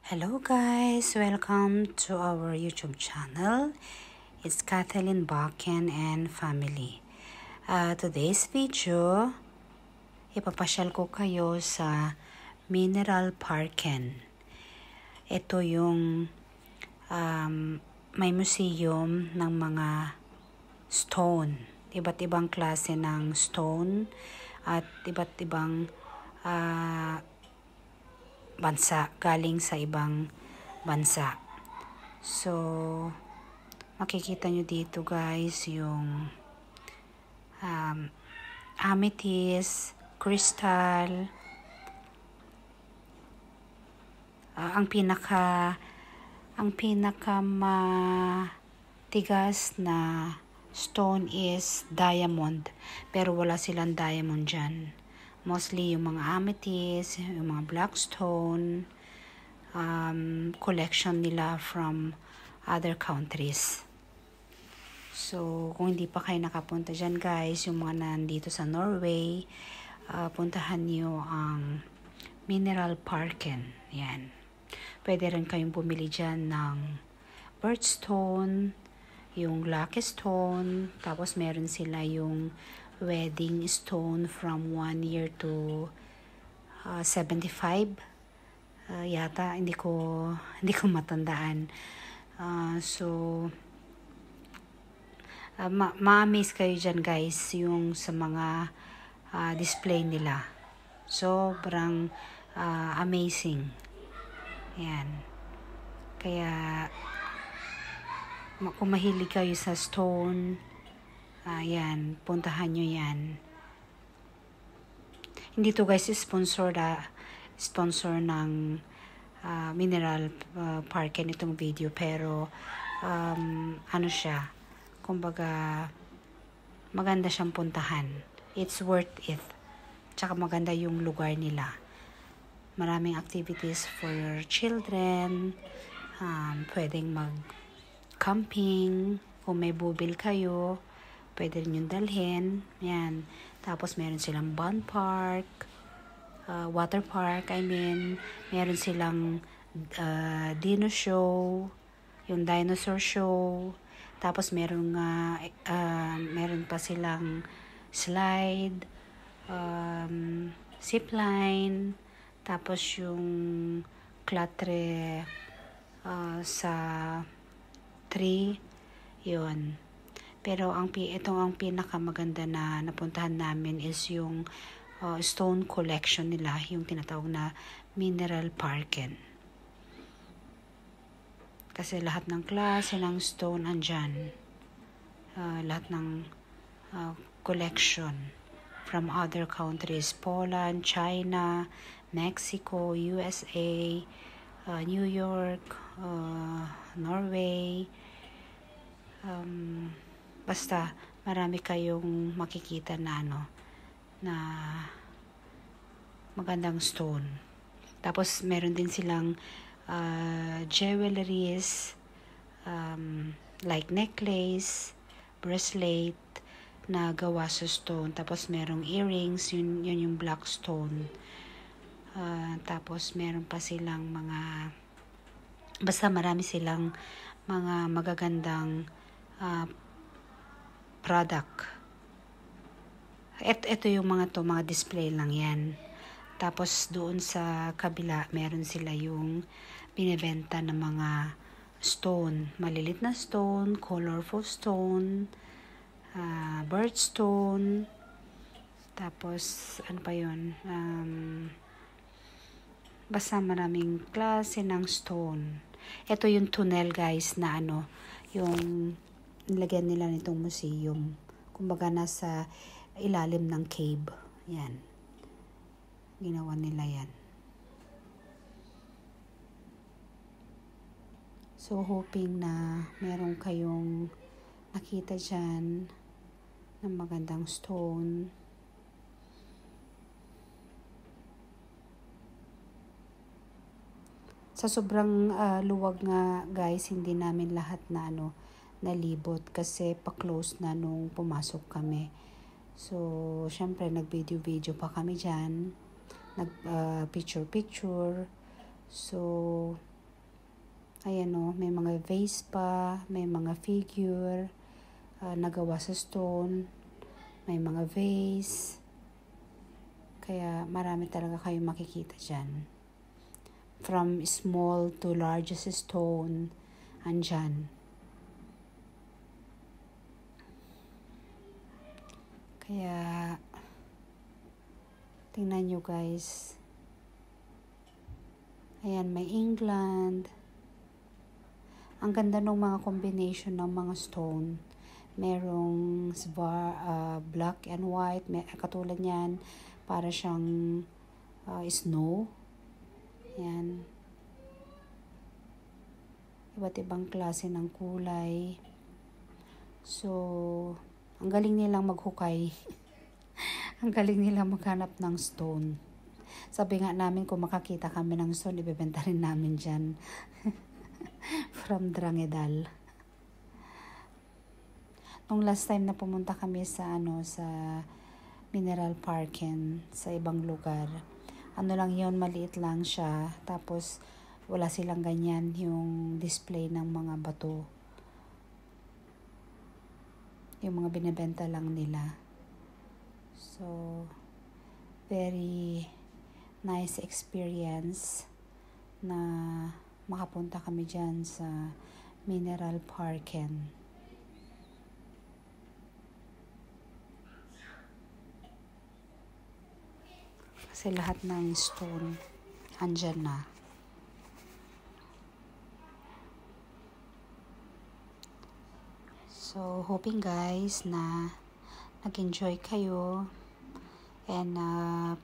Hello guys, welcome to our YouTube channel. It's Kathleen Bakken and family. Today's video, ipapasyal ko kayo sa Mineral Parken. Ito yung may museum ng mga stone. Iba't ibang klase ng stone at iba't ibang bansa, galing sa ibang bansa. So, makikita nyo dito guys yung amethyst, crystal, ang pinaka matigas na stone is diamond, pero wala silang diamond dyan. Mostly yung mga amethyst, yung mga black stone, collection nila from other countries. So, kung hindi pa kayo nakapunta dyan guys, yung mga nandito sa Norway, puntahan nyo ang Mineral Parken. Yan. Pwede rin kayong bumili dyan ng birthstone, yung lucky stone, tapos meron sila yung wedding stone from 1 year to 75 yata, hindi ko matandaan. Ma-amaze kayo dyan guys yung sa mga display nila. Sobrang amazing. Yan. Kaya kung mahilig kayo sa stone, yan, puntahan nyo yan. Hindi to guys sponsor ng Mineral Parken itong video, pero ano siya, kumbaga maganda siyang puntahan. It's worth it. Tsaka maganda yung lugar nila. Maraming activities for children. Pwedeng mag-camping. Kung may bubil kayo, pwede rin yung dalhin. Yan. Tapos meron silang water park, meron silang dino show, yung dinosaur show. Tapos meron pa silang slide, zipline, tapos yung klatre sa tree, yun. Pero itong ang pinakamaganda na napuntahan namin is yung stone collection nila, yung tinatawag na Mineral Parken. Kasi lahat ng klase ng stone andyan. Lahat ng collection from other countries, Poland, China, Mexico, USA, New York, Norway, basta marami kayong makikita na na magandang stone. Tapos meron din silang jewelries, like necklace, bracelet na gawa sa stone. Tapos merong earrings, yun yung black stone. Tapos meron pa silang basta marami silang mga magagandang product. Ito yung mga display lang yan. Tapos doon sa kabila, meron sila yung binibenta ng mga stone. Malilit na stone, colorful stone, birthstone, tapos ano pa yun? Basta maraming klase ng stone. Ito yung tunnel guys na yung nilagyan nila nitong museum. Kumbaga nasa ilalim ng cave. Yan. Ginawa nila yan. So, hoping na meron kayong nakita dyan ng magandang stone. Sa sobrang luwag nga guys, hindi namin lahat na nalibot kasi pa-close na nung pumasok kami. So, syempre nag-video pa kami dyan. Nag-picture. So, Ayan o, may mga vase pa, may mga figure, nagawa sa stone, may mga vase. Kaya marami talaga kayong makikita dyan. From small to largest stone, andyan. Kaya, tingnan nyo guys. Ayan, may England. Ang ganda ng mga combination ng mga stone. Merong black and white. Katulad niyan, para siyang snow. Ayan. Iba't ibang klase ng kulay. So, ang galing nilang maghukay. Ang galing nilang maghanap ng stone. Sabi nga namin, kung makakita kami ng stone, ibebenta rin namin dyan. From Drangedal. Nung last time na pumunta kami sa Mineral Parken, sa ibang lugar. Lang yun, maliit lang siya. Tapos, wala silang ganyan yung display ng mga bato. Yung mga binibenta lang nila. So, very nice experience na makapunta kami dyan sa Mineral Parken. Kasi lahat ng stone andyan na. So, hoping guys na nag-enjoy kayo. And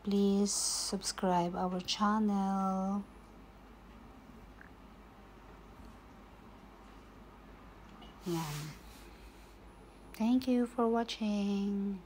please subscribe our channel. Yan. Thank you for watching.